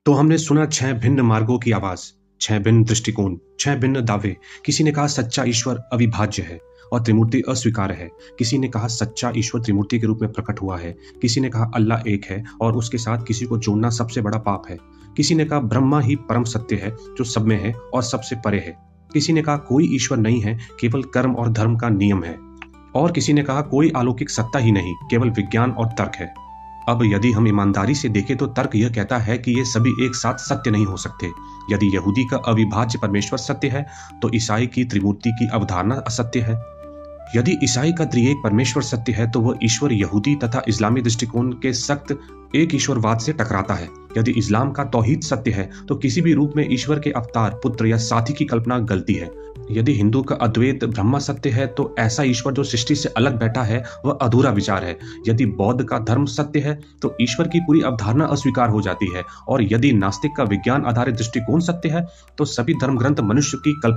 तो हमने सुना 6 भिन्न मार्गों की आवाज, 6 भिन्न दृष्टिकोण, 6 भिन्न दावे। किसी ने कहा सच्चा ईश्वर अविभाज्य है और त्रिमूर्ति अस्वीकार्य है। किसी ने कहा सच्चा ईश्वर त्रिमूर्ति के रूप में प्रकट हुआ है। किसी ने कहा अल्लाह एक है और उसके साथ किसी को जोड़ना सबसे बड़ा पाप है। किसी ने कहा ब्रह्मा ही परम सत्य है जो सब में है और सबसे परे है। किसी ने कहा कोई ईश्वर नहीं है, केवल कर्म और धर्म का नियम है। और किसी ने कहा कोई अलौकिक सत्ता ही नहीं, केवल विज्ञान और तर्क है। अब यदि हम ईमानदारी से देखें तो तर्क यह कहता है कि ये सभी एक साथ सत्य नहीं हो सकते। यदि यहूदी का अविभाज्य परमेश्वर सत्य है तो ईसाई की त्रिमूर्ति की अवधारणा असत्य है। यदि ईसाई का त्रिएक परमेश्वर सत्य है तो वह ईश्वर यहूदी तथा इस्लामी दृष्टिकोण के सख्त एक ईश्वरवाद से टकराता है। यदि इस्लाम का तौहीद सत्य है तो किसी भी रूप में ईश्वर के अवतार, पुत्र या साथी की कल्पना गलती है। यदि हिंदू का अद्वैत ब्रह्मा सत्य है तो ऐसा ईश्वर जो सृष्टि से अलग बैठा है वह अधूरा विचार है। यदि बौद्ध का धर्म सत्य है तो ईश्वर की पूरी अवधारणा अस्वीकार हो जाती है। और यदि नास्तिक का विज्ञान आधारित दृष्टिकोण सत्य है तो सभी धर्म ग्रंथ मनुष्य की कल्पना